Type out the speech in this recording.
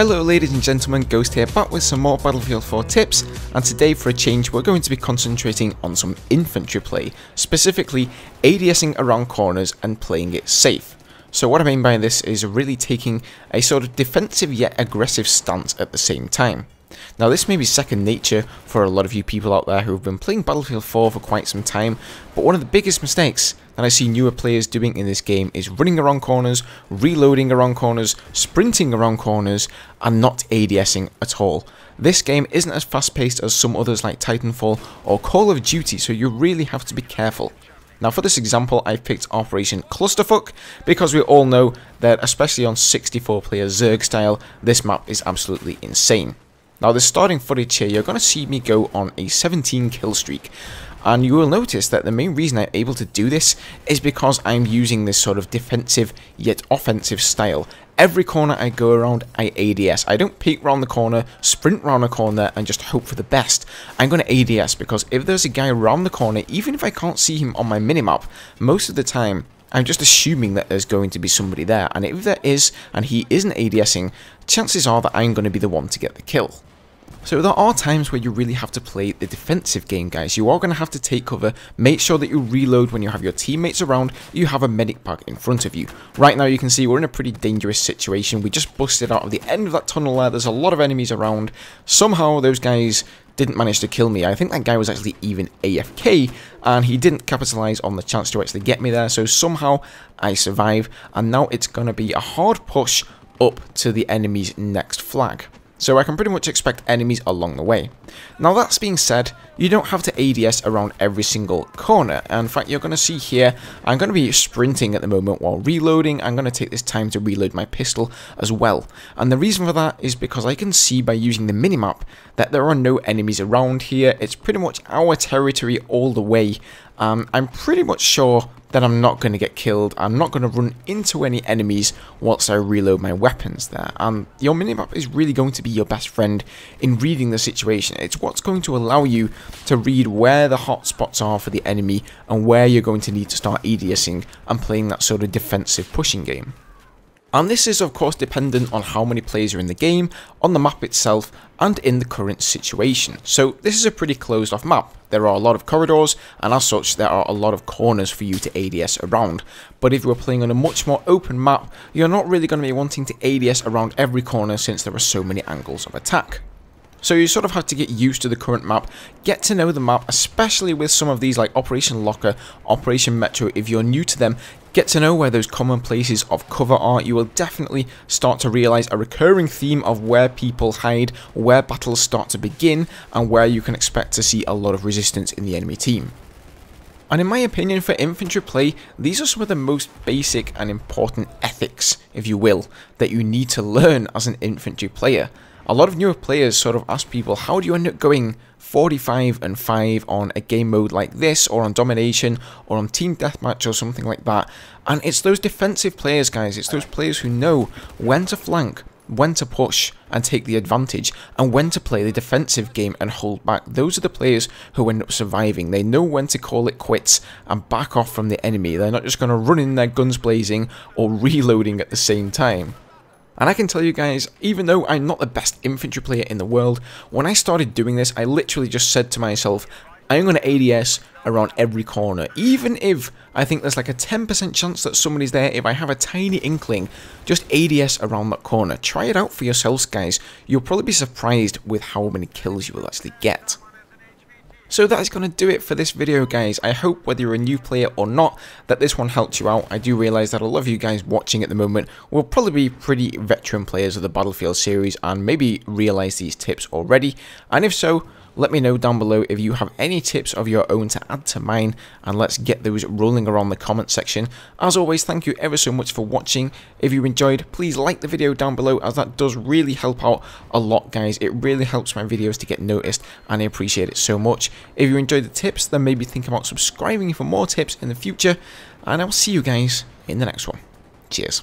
Hello ladies and gentlemen, Ghost here, back with some more Battlefield 4 tips, and today for a change we're going to be concentrating on some infantry play, specifically ADSing around corners and playing it safe. So what I mean by this is really taking a sort of defensive yet aggressive stance at the same time. Now this may be second nature for a lot of you people out there who have been playing Battlefield 4 for quite some time, but one of the biggest mistakes that I see newer players doing in this game is running around corners, reloading around corners, sprinting around corners, and not ADSing at all. This game isn't as fast paced as some others like Titanfall or Call of Duty, so you really have to be careful. Now for this example, I've picked Operation Clusterfuck because we all know that, especially on 64 player Zerg style, this map is absolutely insane. Now the starting footage here, you're going to see me go on a 17 kill streak, and you will notice that the main reason I'm able to do this is because I'm using this sort of defensive yet offensive style. Every corner I go around, I ADS. I don't peek round the corner, sprint round the corner and just hope for the best. I'm going to ADS because if there's a guy around the corner, even if I can't see him on my minimap, most of the time I'm just assuming that there's going to be somebody there, and if there is and he isn't ADSing, chances are that I'm going to be the one to get the kill. So there are times where you really have to play the defensive game, guys. You are going to have to take cover, make sure that you reload when you have your teammates around, you have a medic bag in front of you. Right now you can see we're in a pretty dangerous situation. We just busted out of the end of that tunnel there, there's a lot of enemies around. Somehow those guys didn't manage to kill me. I think that guy was actually even AFK, and he didn't capitalize on the chance to actually get me there, so somehow I survive, and now it's going to be a hard push up to the enemy's next flag. So I can pretty much expect enemies along the way. Now that's being said, you don't have to ADS around every single corner. In fact, you're going to see here, I'm going to be sprinting at the moment while reloading. I'm going to take this time to reload my pistol as well. And the reason for that is because I can see by using the minimap that there are no enemies around here. It's pretty much our territory all the way. I'm pretty much sure that I'm not going to get killed. I'm not going to run into any enemies whilst I reload my weapons there. And your minimap is really going to be your best friend in reading the situation. It's what's going to allow you to read where the hot spots are for the enemy and where you're going to need to start ADSing and playing that sort of defensive pushing game. And this is of course dependent on how many players are in the game, on the map itself, and in the current situation. So this is a pretty closed off map. There are a lot of corridors, and as such there are a lot of corners for you to ADS around. But if you're playing on a much more open map, you're not really going to be wanting to ADS around every corner since there are so many angles of attack. So you sort of have to get used to the current map, get to know the map, especially with some of these like Operation Locker, Operation Metro. If you're new to them, get to know where those common places of cover are. You will definitely start to realise a recurring theme of where people hide, where battles start to begin, and where you can expect to see a lot of resistance in the enemy team. And in my opinion, for infantry play, these are some of the most basic and important ethics, if you will, that you need to learn as an infantry player. A lot of newer players sort of ask people, how do you end up going 45-5 on a game mode like this, or on domination, or on team deathmatch, or something like that? And it's those defensive players, guys. It's those players who know when to flank, when to push and take the advantage, and when to play the defensive game and hold back. Those are the players who end up surviving. They know when to call it quits and back off from the enemy. They're not just going to run in there guns blazing or reloading at the same time. And I can tell you guys, even though I'm not the best infantry player in the world, when I started doing this, I literally just said to myself, I'm going to ADS around every corner. Even if I think there's like a 10% chance that somebody's there, if I have a tiny inkling, just ADS around that corner. Try it out for yourselves, guys. You'll probably be surprised with how many kills you will actually get. So that is going to do it for this video, guys. I hope whether you're a new player or not, that this one helped you out. I do realise that a lot of you guys watching at the moment will probably be pretty veteran players of the Battlefield series and maybe realise these tips already. And if so, let me know down below if you have any tips of your own to add to mine, and let's get those rolling around the comment section. As always, thank you ever so much for watching. If you enjoyed, please like the video down below, as that does really help out a lot, guys. It really helps my videos to get noticed, and I appreciate it so much. If you enjoyed the tips, then maybe think about subscribing for more tips in the future, and I'll see you guys in the next one. Cheers.